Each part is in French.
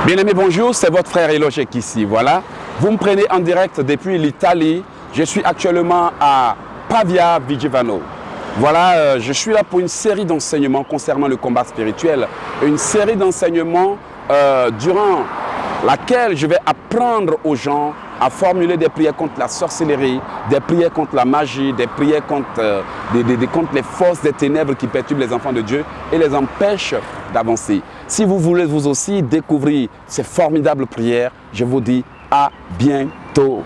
Bien-aimés, bonjour, c'est votre frère Elochek ici, voilà. Vous me prenez en direct depuis l'Italie. Je suis actuellement à Pavia Vigevano. Voilà, je suis là pour une série d'enseignements concernant le combat spirituel. Une série d'enseignements durant laquelle je vais apprendre aux gens à formuler des prières contre la sorcellerie, des prières contre la magie, des prières contre, contre les forces des ténèbres qui perturbent les enfants de Dieu et les empêchent d'avancer. Si vous voulez vous aussi découvrir ces formidables prières, je vous dis à bientôt.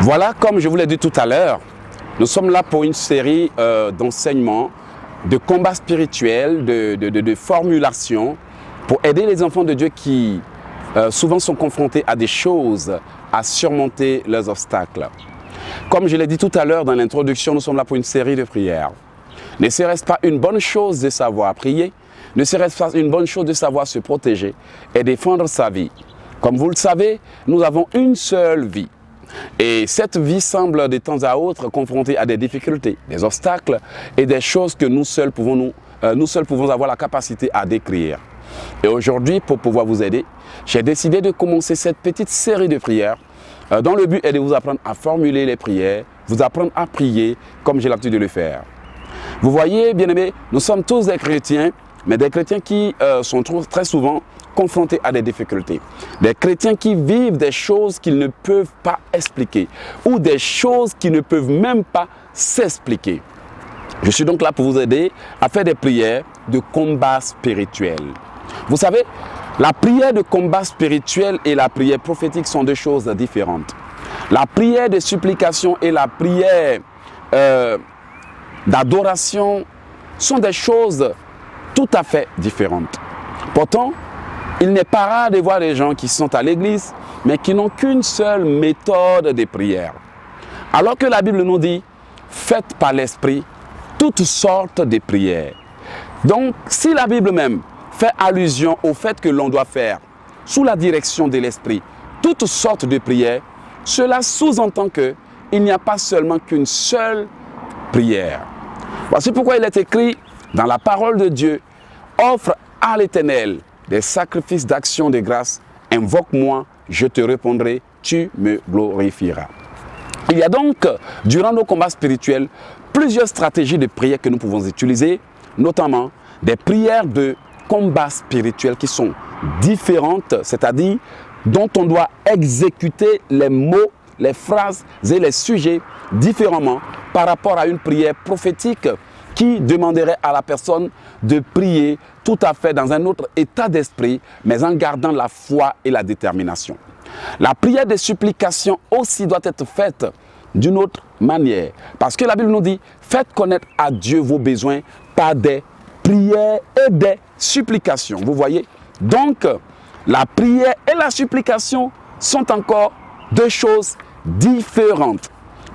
Voilà, comme je vous l'ai dit tout à l'heure, nous sommes là pour une série d'enseignements, de combats spirituels, de formulations, pour aider les enfants de Dieu qui souvent sont confrontés à des choses, à surmonter leurs obstacles. Comme je l'ai dit tout à l'heure dans l'introduction, nous sommes là pour une série de prières. Ne serait-ce pas une bonne chose de savoir prier? Ne serait-ce pas une bonne chose de savoir se protéger et défendre sa vie? Comme vous le savez, nous avons une seule vie. Et cette vie semble de temps à autre confrontée à des difficultés, des obstacles et des choses que nous seuls pouvons avoir la capacité à décrire. Et aujourd'hui, pour pouvoir vous aider, j'ai décidé de commencer cette petite série de prières dont le but est de vous apprendre à formuler les prières, vous apprendre à prier comme j'ai l'habitude de le faire. Vous voyez, bien-aimés, nous sommes tous des chrétiens, mais des chrétiens qui sont très souvent confrontés à des difficultés. Des chrétiens qui vivent des choses qu'ils ne peuvent pas expliquer ou des choses qui ne peuvent même pas s'expliquer. Je suis donc là pour vous aider à faire des prières de combat spirituel. Vous savez, la prière de combat spirituel et la prière prophétique sont deux choses différentes. La prière de supplication et la prière d'adoration sont des choses tout à fait différentes. Pourtant, il n'est pas rare de voir des gens qui sont à l'église, mais qui n'ont qu'une seule méthode de prière. Alors que la Bible nous dit, faites par l'Esprit toutes sortes de prières. Donc, si la Bible même fait allusion au fait que l'on doit faire, sous la direction de l'Esprit, toutes sortes de prières, cela sous-entend qu'il n'y a pas seulement qu'une seule prière. Voici pourquoi il est écrit dans la parole de Dieu, offre à l'Éternel des sacrifices d'action de grâce, invoque-moi, je te répondrai, tu me glorifieras. Il y a donc, durant nos combats spirituels, plusieurs stratégies de prière que nous pouvons utiliser, notamment des prières de combat spirituel qui sont différentes, c'est-à-dire dont on doit exécuter les mots, les phrases et les sujets différemment par rapport à une prière prophétique qui demanderait à la personne de prier tout à fait dans un autre état d'esprit, mais en gardant la foi et la détermination. La prière de supplication aussi doit être faite d'une autre manière, parce que la Bible nous dit, faites connaître à Dieu vos besoins par des prières et des supplications. Vous voyez? Donc, la prière et la supplication sont encore deux choses différentes.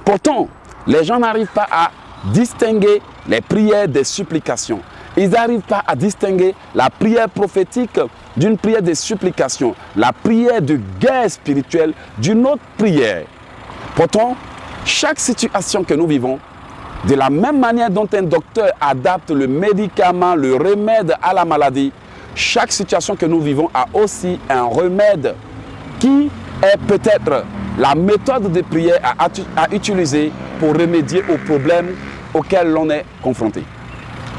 Pourtant, les gens n'arrivent pas à distinguer les prières des supplications. Ils n'arrivent pas à distinguer la prière prophétique d'une prière de supplication, la prière de guerre spirituelle d'une autre prière. Pourtant, chaque situation que nous vivons, de la même manière dont un docteur adapte le médicament, le remède à la maladie, chaque situation que nous vivons a aussi un remède qui est peut-être la méthode de prière à utiliser pour remédier aux problèmes auxquels l'on est confronté.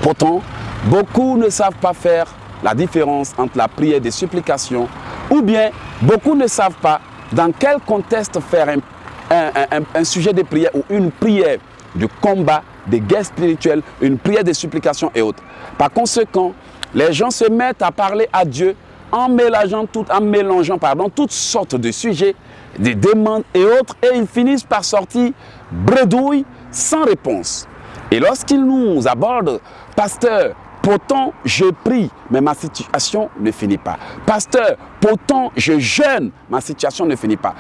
Pourtant, beaucoup ne savent pas faire la différence entre la prière des supplications ou bien beaucoup ne savent pas dans quel contexte faire un sujet de prière ou une prière de combat, de guerre spirituelle, une prière de supplication et autres. Par conséquent, les gens se mettent à parler à Dieu en mélangeant toutes sortes de sujets, des demandes et autres, et ils finissent par sortir bredouilles sans réponse. Et lorsqu'ils nous abordent, pasteur, pourtant je prie, mais ma situation ne finit pas. Pasteur, pourtant je jeûne, ma situation ne finit pas.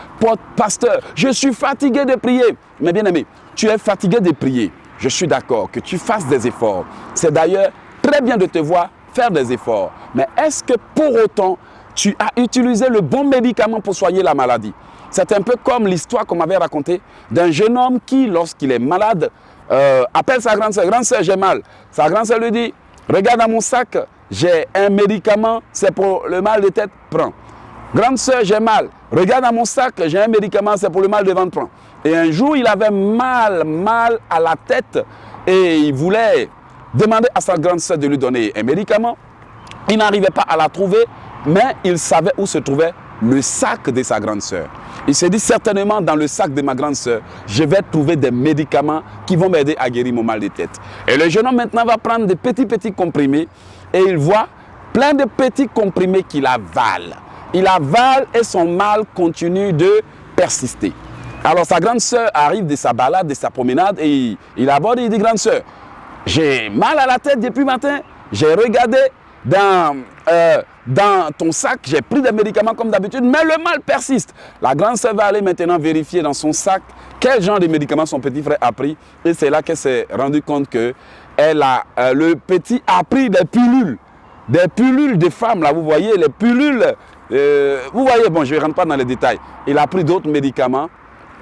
Pasteur, je suis fatigué de prier. Mais bien aimé, tu es fatigué de prier. Je suis d'accord que tu fasses des efforts. C'est d'ailleurs très bien de te voir faire des efforts. Mais est-ce que pour autant, tu as utilisé le bon médicament pour soigner la maladie? C'est un peu comme l'histoire qu'on m'avait racontée d'un jeune homme qui, lorsqu'il est malade, appelle sa grande sœur, j'ai mal. Sa grande sœur lui dit, regarde dans mon sac, j'ai un médicament, c'est pour le mal de tête, prends. Grande sœur, j'ai mal. Regarde dans mon sac, j'ai un médicament, c'est pour le mal de ventre, prends. Et un jour, il avait mal à la tête et il voulait demander à sa grande sœur de lui donner un médicament. Il n'arrivait pas à la trouver, mais il savait où se trouvait le sac de sa grande sœur. Il s'est dit certainement dans le sac de ma grande sœur, je vais trouver des médicaments qui vont m'aider à guérir mon mal de tête. Et le jeune homme maintenant va prendre des petits comprimés et il voit plein de petits comprimés qu'il avale. Il avale et son mal continue de persister. Alors sa grande sœur arrive de sa balade, de sa promenade et il aborde et il dit, grande sœur, j'ai mal à la tête depuis matin, j'ai regardé dans ton sac, j'ai pris des médicaments comme d'habitude, mais le mal persiste. La grande sœur va aller maintenant vérifier dans son sac quel genre de médicaments son petit frère a pris. Et c'est là qu'elle s'est rendue compte que le petit a pris des pilules de femmes, là, vous voyez, les pilules, vous voyez, bon, je ne rentre pas dans les détails. Il a pris d'autres médicaments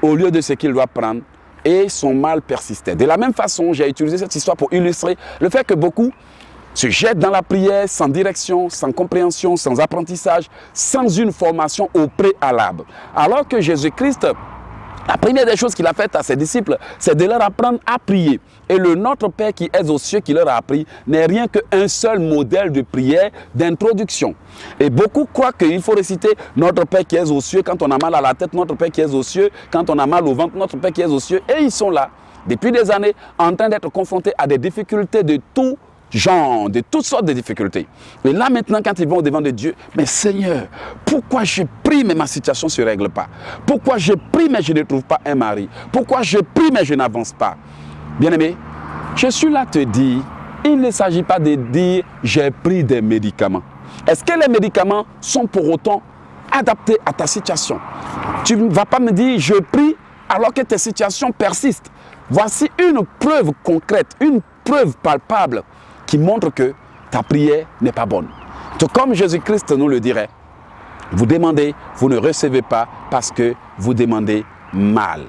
au lieu de ce qu'il doit prendre et son mal persistait. De la même façon, j'ai utilisé cette histoire pour illustrer le fait que beaucoup se jettent dans la prière sans direction, sans compréhension, sans apprentissage, sans une formation au préalable. Alors que Jésus-Christ, la première des choses qu'il a faites à ses disciples, c'est de leur apprendre à prier. Et le Notre Père qui est aux cieux, qui leur a appris, n'est rien qu'un seul modèle de prière, d'introduction. Et beaucoup croient qu'il faut réciter Notre Père qui est aux cieux quand on a mal à la tête, Notre Père qui est aux cieux quand on a mal au ventre, Notre Père qui est aux cieux. Et ils sont là, depuis des années, en train d'être confrontés à des difficultés de tout genre, de toutes sortes de difficultés. Et là maintenant, quand ils vont au devant de Dieu, mais Seigneur, pourquoi je prie mais ma situation ne se règle pas? Pourquoi je prie mais je ne trouve pas un mari? Pourquoi je prie mais je n'avance pas? Bien-aimé, je suis là te dire, il ne s'agit pas de dire j'ai pris des médicaments. Est-ce que les médicaments sont pour autant adaptés à ta situation? Tu ne vas pas me dire je prie alors que tes situations persistent. Voici une preuve concrète, une preuve palpable qui montre que ta prière n'est pas bonne. Tout comme Jésus-Christ nous le dirait, vous demandez, vous ne recevez pas parce que vous demandez mal.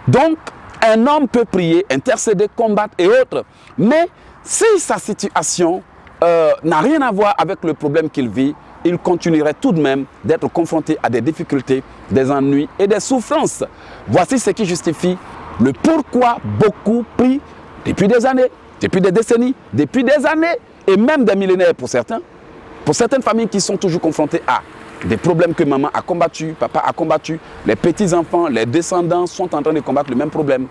Donc, un homme peut prier, intercéder, combattre et autres, mais si sa situation n'a rien à voir avec le problème qu'il vit, il continuerait tout de même d'être confronté à des difficultés, des ennuis et des souffrances. Voici ce qui justifie le pourquoi beaucoup prient depuis des années, depuis des décennies, depuis des années et même des millénaires pour certains. Pour certaines familles qui sont toujours confrontées à des problèmes que maman a combattu, papa a combattu, les petits-enfants, les descendants sont en train de combattre le même problème.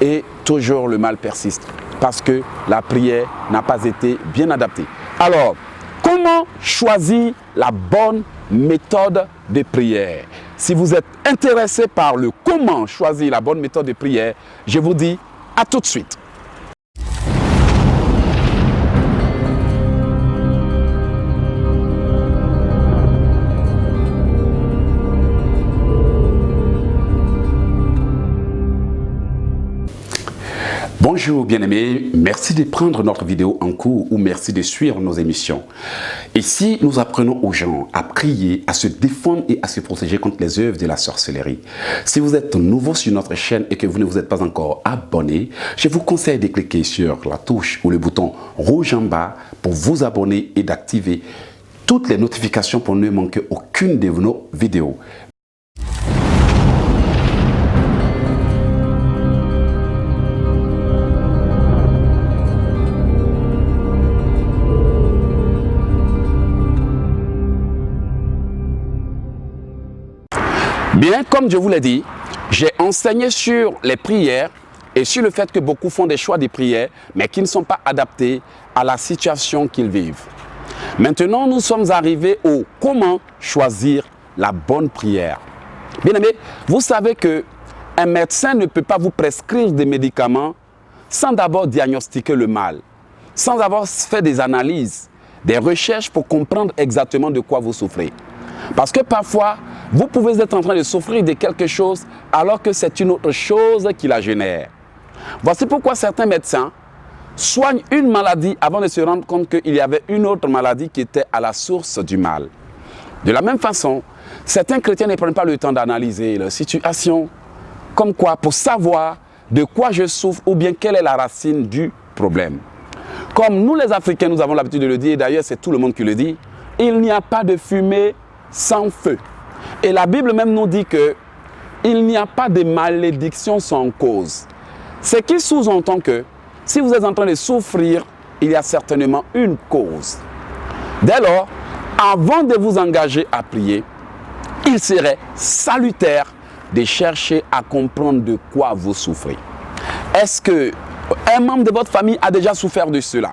Et toujours le mal persiste parce que la prière n'a pas été bien adaptée. Alors, comment choisir la bonne méthode de prière? Si vous êtes intéressé par le comment choisir la bonne méthode de prière, je vous dis à tout de suite. Bonjour bien-aimés, merci de prendre notre vidéo en cours ou merci de suivre nos émissions. Ici, nous apprenons aux gens à prier, à se défendre et à se protéger contre les œuvres de la sorcellerie. Si vous êtes nouveau sur notre chaîne et que vous ne vous êtes pas encore abonné, je vous conseille de cliquer sur la touche ou le bouton rouge en bas pour vous abonner et d'activer toutes les notifications pour ne manquer aucune de nos vidéos. Bien, comme je vous l'ai dit, j'ai enseigné sur les prières et sur le fait que beaucoup font des choix de prières, mais qui ne sont pas adaptés à la situation qu'ils vivent. Maintenant, nous sommes arrivés au comment choisir la bonne prière. Bien aimé, vous savez qu'un médecin ne peut pas vous prescrire des médicaments sans d'abord diagnostiquer le mal. sans avoir fait des analyses, des recherches pour comprendre exactement de quoi vous souffrez. Parce que parfois, vous pouvez être en train de souffrir de quelque chose alors que c'est une autre chose qui la génère. Voici pourquoi certains médecins soignent une maladie avant de se rendre compte qu'il y avait une autre maladie qui était à la source du mal. De la même façon, certains chrétiens ne prennent pas le temps d'analyser leur situation, comme quoi pour savoir de quoi je souffre ou bien quelle est la racine du problème. Comme nous les Africains, nous avons l'habitude de le dire, et d'ailleurs c'est tout le monde qui le dit, il n'y a pas de fumée sans feu. Et la Bible même nous dit que il n'y a pas de malédiction sans cause. Ce qui sous-entend que si vous êtes en train de souffrir, il y a certainement une cause. Dès lors, avant de vous engager à prier, il serait salutaire de chercher à comprendre de quoi vous souffrez. Est-ce qu'un membre de votre famille a déjà souffert de cela?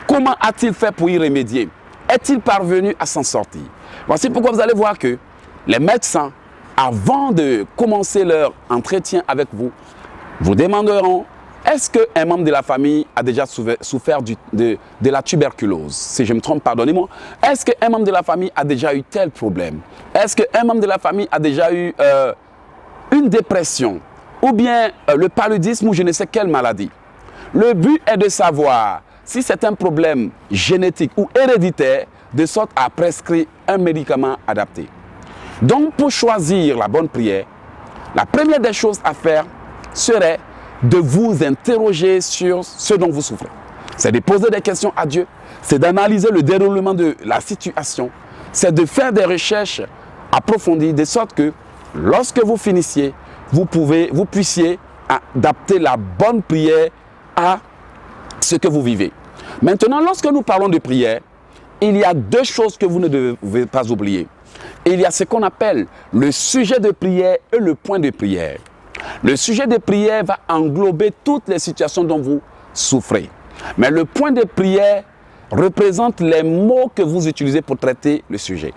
Comment a-t-il fait pour y remédier? Est-il parvenu à s'en sortir? Voici pourquoi vous allez voir que les médecins, avant de commencer leur entretien avec vous, vous demanderont: est-ce qu'un membre de la famille a déjà souffert de la tuberculose? Si je me trompe, pardonnez-moi. Est-ce qu'un membre de la famille a déjà eu tel problème? Est-ce qu'un membre de la famille a déjà eu une dépression? Ou bien le paludisme ou je ne sais quelle maladie? Le but est de savoir si c'est un problème génétique ou héréditaire, de sorte à prescrire un médicament adapté. Donc, pour choisir la bonne prière, la première des choses à faire serait de vous interroger sur ce dont vous souffrez. C'est de poser des questions à Dieu, c'est d'analyser le déroulement de la situation, c'est de faire des recherches approfondies, de sorte que lorsque vous finissiez, vous puissiez adapter la bonne prière à ce que vous vivez. Maintenant, lorsque nous parlons de prière, il y a deux choses que vous ne devez pas oublier. Il y a ce qu'on appelle le sujet de prière et le point de prière. Le sujet de prière va englober toutes les situations dont vous souffrez. Mais le point de prière représente les mots que vous utilisez pour traiter le sujet.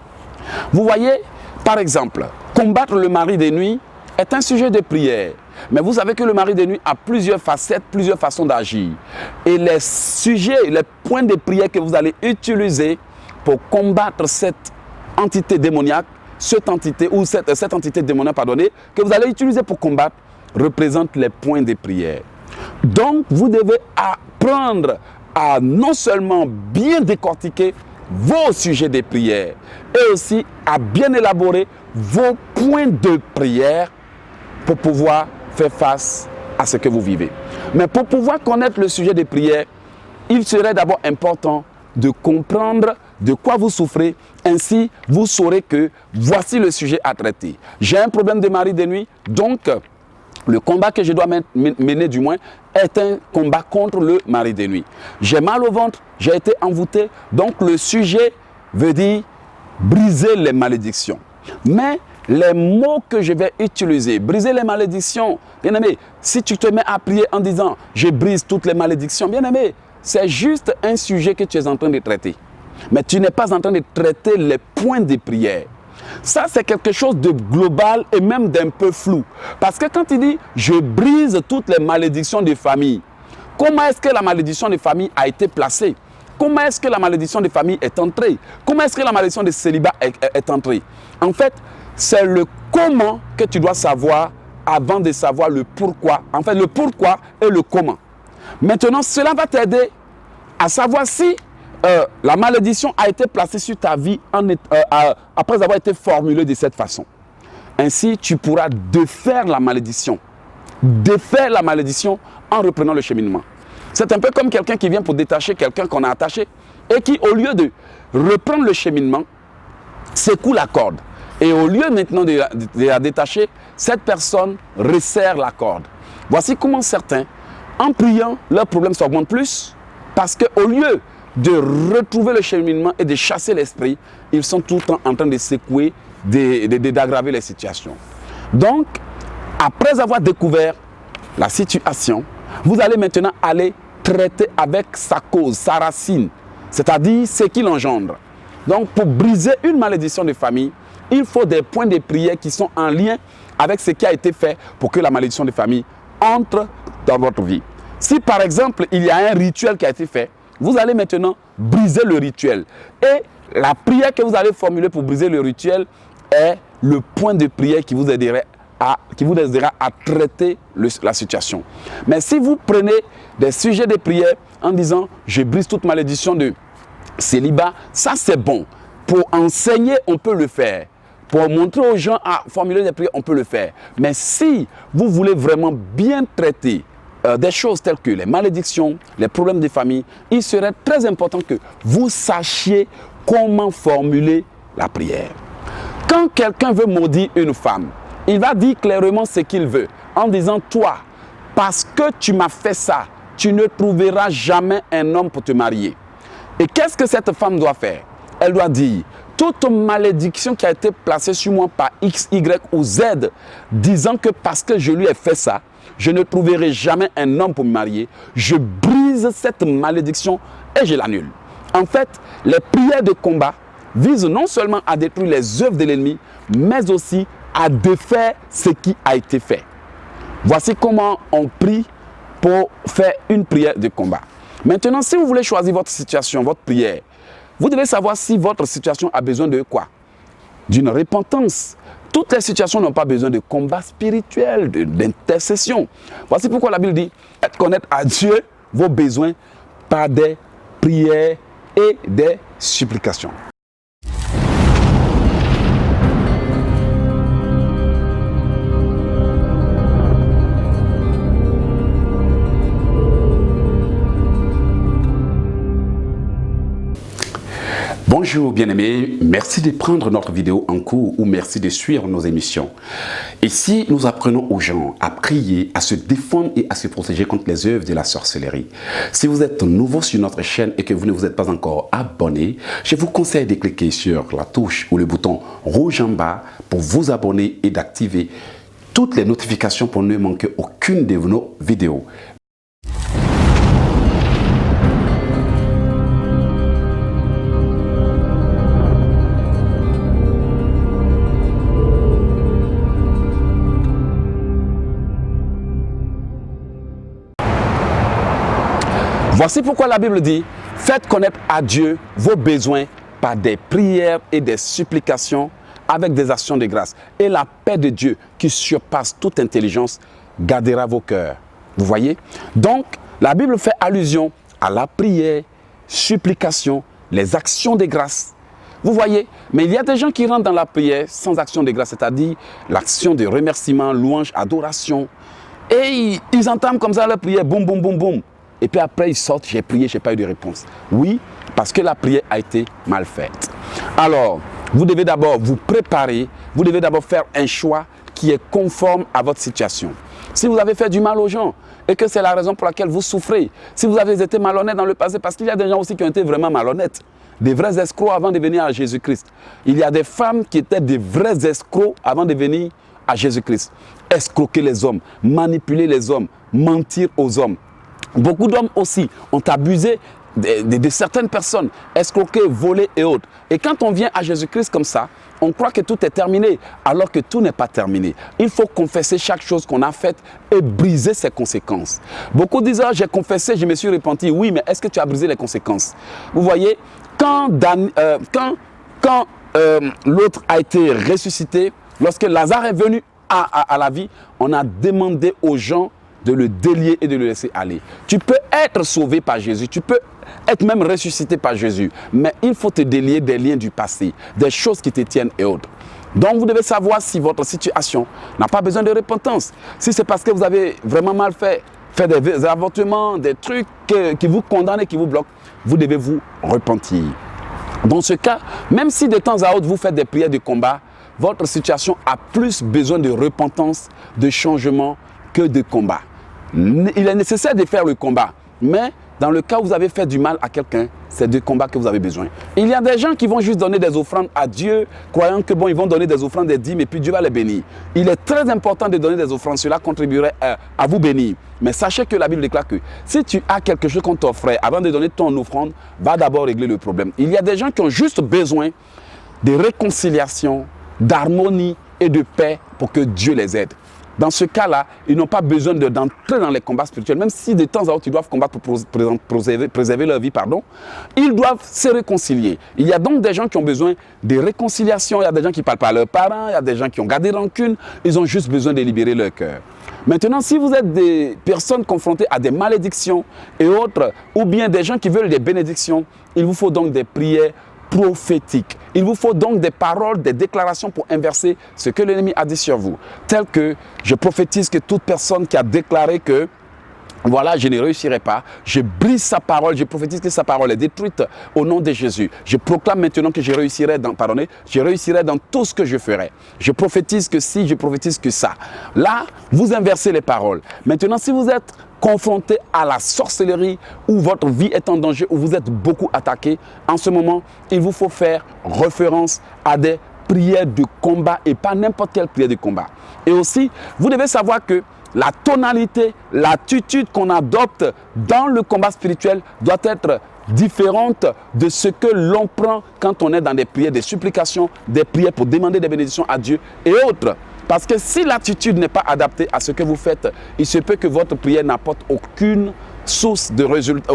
Vous voyez, par exemple, combattre le mari de nuit est un sujet de prière. Mais vous savez que le mari de nuit a plusieurs facettes, plusieurs façons d'agir. Et les sujets, les points de prière que vous allez utiliser pour combattre cette entité démoniaque, cette entité démoniaque, que vous allez utiliser pour combattre, représente les points de prière. Donc, vous devez apprendre à non seulement bien décortiquer vos sujets de prière, et aussi à bien élaborer vos points de prière pour pouvoir faire face à ce que vous vivez. Mais pour pouvoir connaître le sujet de prière, il serait d'abord important de comprendre de quoi vous souffrez. Ainsi, vous saurez que voici le sujet à traiter. J'ai un problème de mari de nuit, donc le combat que je dois mener du moins est un combat contre le mari de nuit. J'ai mal au ventre, j'ai été envoûté, donc le sujet veut dire briser les malédictions. Mais les mots que je vais utiliser, briser les malédictions, bien aimé, si tu te mets à prier en disant « je brise toutes les malédictions », bien aimé, c'est juste un sujet que tu es en train de traiter. Mais tu n'es pas en train de traiter les points de prière. Ça, c'est quelque chose de global et même d'un peu flou. Parce que quand il dit « je brise toutes les malédictions de famille », comment est-ce que la malédiction de famille a été placée? Comment est-ce que la malédiction de famille est entrée? Comment est-ce que la malédiction de célibat est entrée? En fait, c'est le comment que tu dois savoir avant de savoir le pourquoi. En fait, le pourquoi et le comment. Maintenant, cela va t'aider à savoir si la malédiction a été placée sur ta vie après avoir été formulée de cette façon. Ainsi, tu pourras défaire la malédiction. Défaire la malédiction en reprenant le cheminement. C'est un peu comme quelqu'un qui vient pour détacher quelqu'un qu'on a attaché et qui, au lieu de reprendre le cheminement, secoue la corde. Et au lieu maintenant de la détacher, cette personne resserre la corde. Voici comment certains, en priant, leurs problèmes s'augmentent plus parce qu'au lieu de retrouver le cheminement et de chasser l'esprit, ils sont tout le temps en train de secouer, d'aggraver les situations. Donc, après avoir découvert la situation, vous allez maintenant aller traiter avec sa cause, sa racine, c'est-à-dire ce qui l'engendre. Donc, pour briser une malédiction de famille, il faut des points de prière qui sont en lien avec ce qui a été fait pour que la malédiction de famille entre dans votre vie. Si par exemple, il y a un rituel qui a été fait, vous allez maintenant briser le rituel. Et la prière que vous allez formuler pour briser le rituel est le point de prière qui vous aidera à traiter la situation. Mais si vous prenez des sujets de prière en disant « je brise toute malédiction de célibat », ça c'est bon. Pour enseigner, on peut le faire. Pour montrer aux gens à formuler des prières, on peut le faire. Mais si vous voulez vraiment bien traiter des choses telles que les malédictions, les problèmes de famille, il serait très important que vous sachiez comment formuler la prière. Quand quelqu'un veut maudire une femme, il va dire clairement ce qu'il veut en disant « toi, parce que tu m'as fait ça, tu ne trouveras jamais un homme pour te marier. » Et qu'est-ce que cette femme doit faire? Elle doit dire « toute malédiction qui a été placée sur moi par X, Y ou Z, disant que parce que je lui ai fait ça, je ne trouverai jamais un homme pour me marier, je brise cette malédiction et je l'annule. » En fait, les prières de combat visent non seulement à détruire les œuvres de l'ennemi, mais aussi à défaire ce qui a été fait. Voici comment on prie pour faire une prière de combat. Maintenant, si vous voulez choisir votre situation, votre prière, vous devez savoir si votre situation a besoin de quoi? D'une repentance. Toutes les situations n'ont pas besoin de combat spirituel, d'intercession. Voici pourquoi la Bible dit « connaître à Dieu vos besoins par des prières et des supplications. » Bonjour bien-aimés, merci de prendre notre vidéo en cours ou merci de suivre nos émissions. Ici, nous apprenons aux gens à prier, à se défendre et à se protéger contre les œuvres de la sorcellerie. Si vous êtes nouveau sur notre chaîne et que vous ne vous êtes pas encore abonné, je vous conseille de cliquer sur la touche ou le bouton rouge en bas pour vous abonner et d'activer toutes les notifications pour ne manquer aucune de nos vidéos. Voici pourquoi la Bible dit « Faites connaître à Dieu vos besoins par des prières et des supplications avec des actions de grâce. Et la paix de Dieu qui surpasse toute intelligence gardera vos cœurs. » Vous voyez? Donc, la Bible fait allusion à la prière, supplication, les actions de grâce. Vous voyez? Mais il y a des gens qui rentrent dans la prière sans action de grâce, c'est-à-dire l'action de remerciement, louange, adoration. Et ils entament comme ça la prière, boum, boum, boum, boum. Et puis après, ils sortent, j'ai prié, je n'ai pas eu de réponse. Oui, parce que la prière a été mal faite. Alors, vous devez d'abord vous préparer, vous devez d'abord faire un choix qui est conforme à votre situation. Si vous avez fait du mal aux gens et que c'est la raison pour laquelle vous souffrez, si vous avez été malhonnête dans le passé, parce qu'il y a des gens aussi qui ont été vraiment malhonnêtes, des vrais escrocs avant de venir à Jésus-Christ. Il y a des femmes qui étaient des vrais escrocs avant de venir à Jésus-Christ. Escroquer les hommes, manipuler les hommes, mentir aux hommes. Beaucoup d'hommes aussi ont abusé de certaines personnes, escroqué, volé et autres. Et quand on vient à Jésus-Christ comme ça, on croit que tout est terminé, alors que tout n'est pas terminé. Il faut confesser chaque chose qu'on a faite et briser ses conséquences. Beaucoup disent « j'ai confessé, je me suis repenti ». Oui, mais est-ce que tu as brisé les conséquences? Vous voyez, quand l'autre a été ressuscité, lorsque Lazare est venu à la vie, on a demandé aux gens de le délier et de le laisser aller. Tu peux être sauvé par Jésus, tu peux être même ressuscité par Jésus, mais il faut te délier des liens du passé, des choses qui te tiennent et autres. Donc vous devez savoir si votre situation n'a pas besoin de repentance. Si c'est parce que vous avez vraiment mal fait des avortements, des trucs qui vous condamnent et qui vous bloquent, vous devez vous repentir. Dans ce cas, même si de temps à autre vous faites des prières de combat, votre situation a plus besoin de repentance, de changement que de combat. Il est nécessaire de faire le combat, mais dans le cas où vous avez fait du mal à quelqu'un, c'est de combat que vous avez besoin. Il y a des gens qui vont juste donner des offrandes à Dieu, croyant que bon, ils vont donner des offrandes, des dîmes, et puis Dieu va les bénir. Il est très important de donner des offrandes, cela contribuerait à vous bénir. Mais sachez que la Bible déclare que si tu as quelque chose contre ton frère, avant de donner ton offrande, va d'abord régler le problème. Il y a des gens qui ont juste besoin de réconciliation, d'harmonie et de paix pour que Dieu les aide. dans ce cas-là, ils n'ont pas besoin d'entrer dans les combats spirituels, même si de temps à autre ils doivent combattre pour préserver leur vie, ils doivent se réconcilier. Il y a donc des gens qui ont besoin de réconciliation, il y a des gens qui ne parlent pas à leurs parents, il y a des gens qui ont gardé rancune, ils ont juste besoin de libérer leur cœur. Maintenant, si vous êtes des personnes confrontées à des malédictions et autres, ou bien des gens qui veulent des bénédictions, il vous faut donc des prières prophétiques. Il vous faut donc des paroles, des déclarations pour inverser ce que l'ennemi a dit sur vous. Tel que je prophétise que toute personne qui a déclaré que voilà, je ne réussirai pas, je brise sa parole, je prophétise que sa parole est détruite au nom de Jésus. Je proclame maintenant que je réussirai dans tout ce que je ferai. Je prophétise que si, je prophétise que ça. Là, vous inversez les paroles. Maintenant, si vous êtes confronté à la sorcellerie, où votre vie est en danger, où vous êtes beaucoup attaqué, en ce moment, il vous faut faire référence à des prières de combat et pas n'importe quelle prière de combat. Et aussi, vous devez savoir que la tonalité, l'attitude qu'on adopte dans le combat spirituel doit être différente de ce que l'on prend quand on est dans des prières, des supplications, des prières pour demander des bénédictions à Dieu et autres. Parce que si l'attitude n'est pas adaptée à ce que vous faites, il se peut que votre prière n'apporte aucune source de résultat,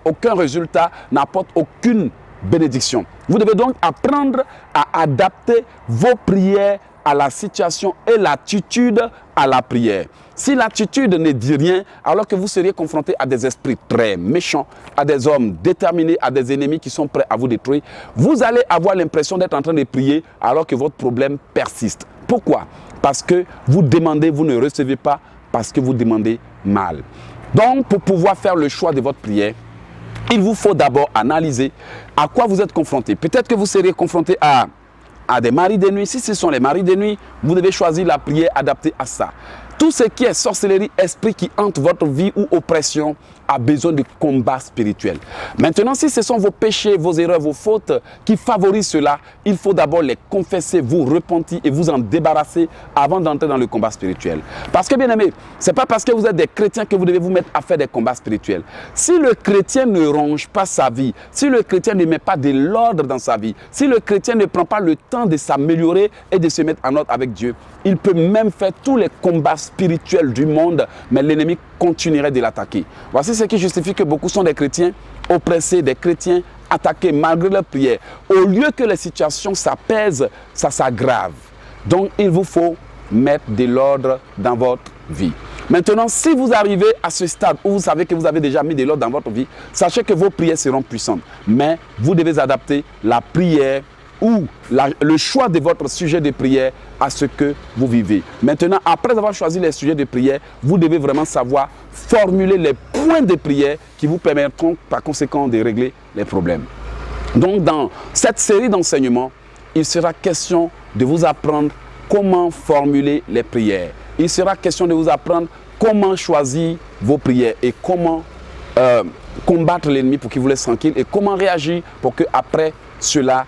aucun résultat, n'apporte aucune bénédiction. Vous devez donc apprendre à adapter vos prières à la situation et l'attitude à la prière. Si l'attitude ne dit rien, alors que vous seriez confronté à des esprits très méchants, à des hommes déterminés, à des ennemis qui sont prêts à vous détruire, vous allez avoir l'impression d'être en train de prier alors que votre problème persiste. Pourquoi? Parce que vous demandez, vous ne recevez pas, parce que vous demandez mal. Donc, pour pouvoir faire le choix de votre prière, il vous faut d'abord analyser à quoi vous êtes confronté. Peut-être que vous seriez confronté à des maris de nuit. Si ce sont les maris de nuit, vous devez choisir la prière adaptée à ça. Tout ce qui est sorcellerie, esprit qui hante votre vie ou oppression a besoin de combat spirituel. Maintenant, si ce sont vos péchés, vos erreurs, vos fautes qui favorisent cela, il faut d'abord les confesser, vous repentir et vous en débarrasser avant d'entrer dans le combat spirituel. Parce que, bien aimé, ce n'est pas parce que vous êtes des chrétiens que vous devez vous mettre à faire des combats spirituels. Si le chrétien ne ronge pas sa vie, si le chrétien ne met pas de l'ordre dans sa vie, si le chrétien ne prend pas le temps de s'améliorer et de se mettre en ordre avec Dieu, il peut même faire tous les combats spirituels du monde, mais l'ennemi continuerait de l'attaquer. Voici ce qui justifie que beaucoup sont des chrétiens oppressés, des chrétiens attaqués malgré leur prière. Au lieu que les situations s'apaisent, ça s'aggrave. Donc il vous faut mettre de l'ordre dans votre vie. Maintenant, si vous arrivez à ce stade où vous savez que vous avez déjà mis de l'ordre dans votre vie, sachez que vos prières seront puissantes. Mais vous devez adapter la prière ou le choix de votre sujet de prière à ce que vous vivez. Maintenant, après avoir choisi les sujets de prière, vous devez vraiment savoir formuler les points de prière qui vous permettront par conséquent de régler les problèmes. Donc, dans cette série d'enseignements, il sera question de vous apprendre comment formuler les prières. Il sera question de vous apprendre comment choisir vos prières et comment combattre l'ennemi pour qu'il vous laisse tranquille et comment réagir pour qu'après cela,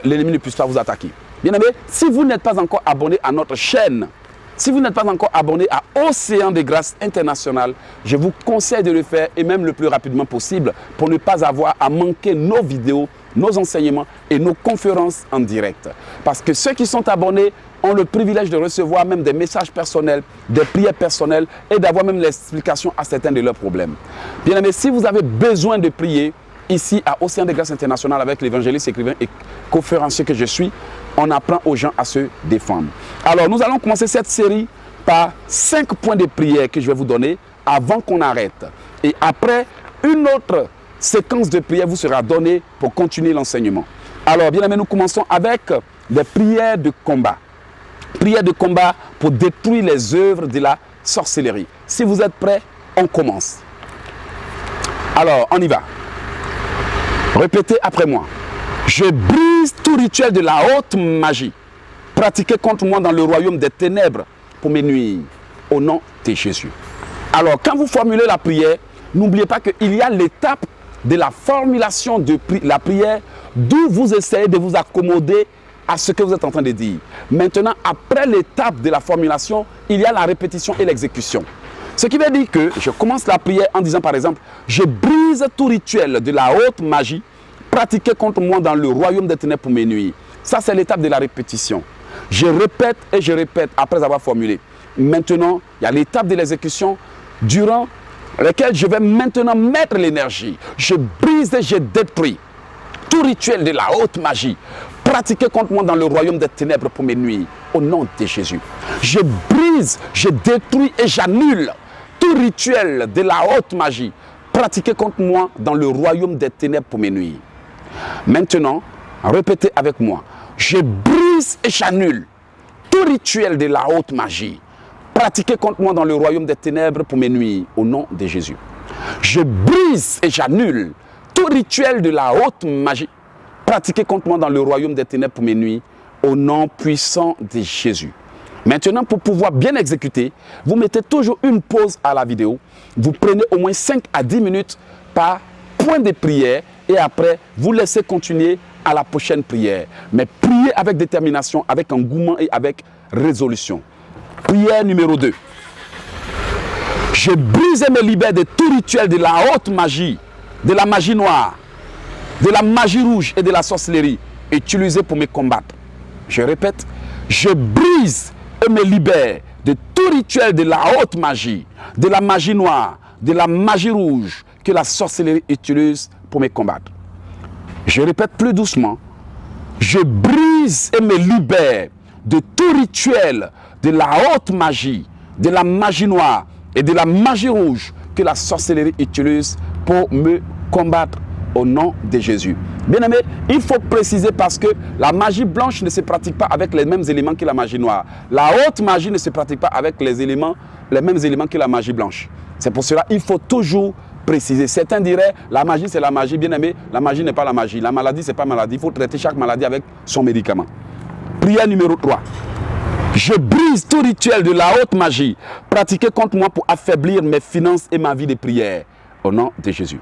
l'ennemi ne puisse pas vous attaquer. Bien aimé, si vous n'êtes pas encore abonné à notre chaîne, si vous n'êtes pas encore abonné à Océan de Grâce International, je vous conseille de le faire et même le plus rapidement possible pour ne pas avoir à manquer nos vidéos, nos enseignements et nos conférences en direct. Parce que ceux qui sont abonnés ont le privilège de recevoir même des messages personnels, des prières personnelles et d'avoir même l'explication à certains de leurs problèmes. Bien aimé, si vous avez besoin de prier, ici à Océan de Grâce International avec l'évangéliste, écrivain et conférencier que je suis, on apprend aux gens à se défendre. Alors nous allons commencer cette série par 5 points de prière que je vais vous donner avant qu'on arrête. Et après, une autre séquence de prière vous sera donnée pour continuer l'enseignement. Alors bien aimé, nous commençons avec des prières de combat. Prières de combat pour détruire les œuvres de la sorcellerie. Si vous êtes prêts, on commence. Alors, on y va. Répétez après moi. Je brise tout rituel de la haute magie pratiqué contre moi dans le royaume des ténèbres pour me nuire. Au nom de Jésus. Alors, quand vous formulez la prière, n'oubliez pas qu'il y a l'étape de la formulation de la prière d'où vous essayez de vous accommoder à ce que vous êtes en train de dire. Maintenant, après l'étape de la formulation, il y a la répétition et l'exécution. Ce qui veut dire que je commence la prière en disant par exemple, je brise tout rituel de la haute magie pratiqué contre moi dans le royaume des ténèbres pour me nuire. Ça, c'est l'étape de la répétition. Je répète et je répète après avoir formulé. maintenant, il y a l'étape de l'exécution durant laquelle je vais maintenant mettre l'énergie. Je brise et je détruis tout rituel de la haute magie pratiqué contre moi dans le royaume des ténèbres pour mes nuits, au nom de Jésus. Je brise, je détruis et j'annule tout rituel de la haute magie pratiqué contre moi dans le royaume des ténèbres pour mes nuits. Maintenant, répétez avec moi. Je brise et j'annule tout rituel de la haute magie pratiqué contre moi dans le royaume des ténèbres pour mes nuits, au nom de Jésus. Je brise et j'annule tout rituel de la haute magie pratiqué contre moi dans le royaume des ténèbres pour mes nuits, au nom puissant de Jésus. Maintenant, pour pouvoir bien exécuter, vous mettez toujours une pause à la vidéo. Vous prenez au moins 5 à 10 minutes par point de prière et après, vous laissez continuer à la prochaine prière. Mais priez avec détermination, avec engouement et avec résolution. Prière numéro 2. Je brise et me libère de tout rituel de la haute magie, de la magie noire, de la magie rouge et de la sorcellerie utilisée pour me combattre. Je répète, je brise et me libère de tout rituel de la haute magie, de la magie noire, de la magie rouge que la sorcellerie utilise pour me combattre. Je répète plus doucement, je brise et me libère de tout rituel de la haute magie, de la magie noire et de la magie rouge que la sorcellerie utilise pour me combattre au nom de Jésus. Bien aimé, il faut préciser parce que la magie blanche ne se pratique pas avec les mêmes éléments que la magie noire. La haute magie ne se pratique pas avec les mêmes éléments que la magie blanche. C'est pour cela qu'il faut toujours préciser. Certains diraient, la magie c'est la magie. Bien aimé, la magie n'est pas la magie. La maladie c'est pas maladie. Il faut traiter chaque maladie avec son médicament. Prière numéro 3. Je brise tout rituel de la haute magie pratiqué contre moi pour affaiblir mes finances et ma vie de prière. Au nom de Jésus.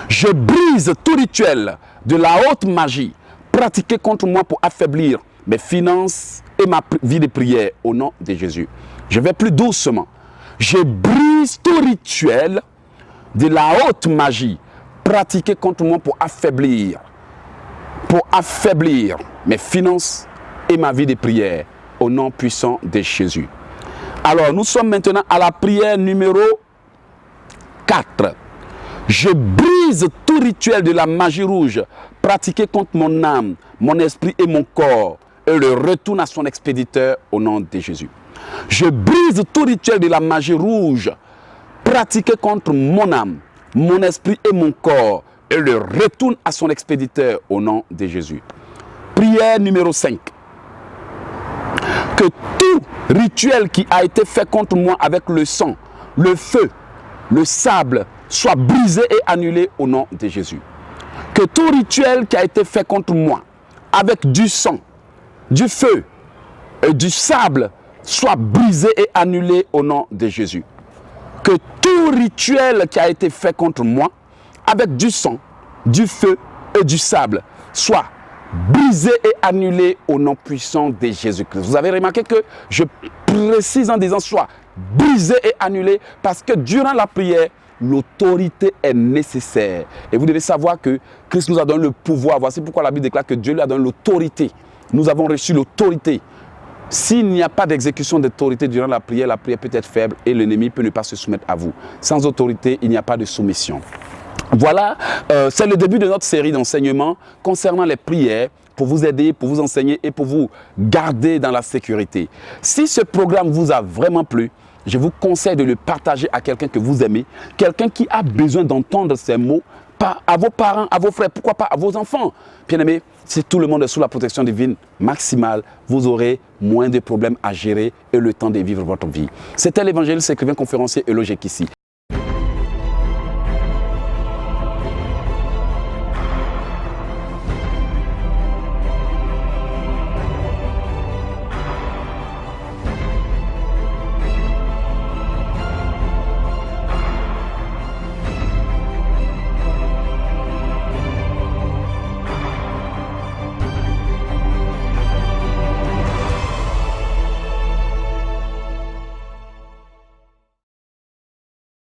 Je brise tout rituel de la haute magie pratiqué contre moi pour affaiblir mes finances et ma vie de prière. Au nom de Jésus. Je vais plus doucement. Je brise tout rituel de la haute magie pratiqué contre moi pour affaiblir mes finances et ma vie de prière. Au nom puissant de Jésus. Alors, nous sommes maintenant à la prière numéro 4. Je brise tout rituel de la magie rouge pratiqué contre mon âme, mon esprit et mon corps et le retourne à son expéditeur au nom de Jésus. Je brise tout rituel de la magie rouge pratiqué contre mon âme, mon esprit et mon corps et le retourne à son expéditeur au nom de Jésus. Prière numéro 5. Que tout rituel qui a été fait contre moi avec le sang, le feu, le sable, soit brisé et annulé au nom de Jésus. Que tout rituel qui a été fait contre moi avec du sang, du feu et du sable soit brisé et annulé au nom de Jésus. Que tout rituel qui a été fait contre moi avec du sang, du feu et du sable soit brisé et annulé au nom puissant de Jésus-Christ. Vous avez remarqué que je précise en disant soit brisé et annulé parce que durant la prière, l'autorité est nécessaire. Et vous devez savoir que Christ nous a donné le pouvoir. Voici pourquoi la Bible déclare que Dieu lui a donné l'autorité. Nous avons reçu l'autorité. S'il n'y a pas d'exécution d'autorité durant la prière peut être faible et l'ennemi peut ne pas se soumettre à vous. Sans autorité, il n'y a pas de soumission. Voilà, c'est le début de notre série d'enseignements concernant les prières pour vous aider, pour vous enseigner et pour vous garder dans la sécurité. Si ce programme vous a vraiment plu, je vous conseille de le partager à quelqu'un que vous aimez, quelqu'un qui a besoin d'entendre ces mots, à vos parents, à vos frères, pourquoi pas à vos enfants. Bien aimé, si tout le monde est sous la protection divine maximale, vous aurez moins de problèmes à gérer et le temps de vivre votre vie. C'était l'évangéliste, écrivain, conférencier Eloge Kissi.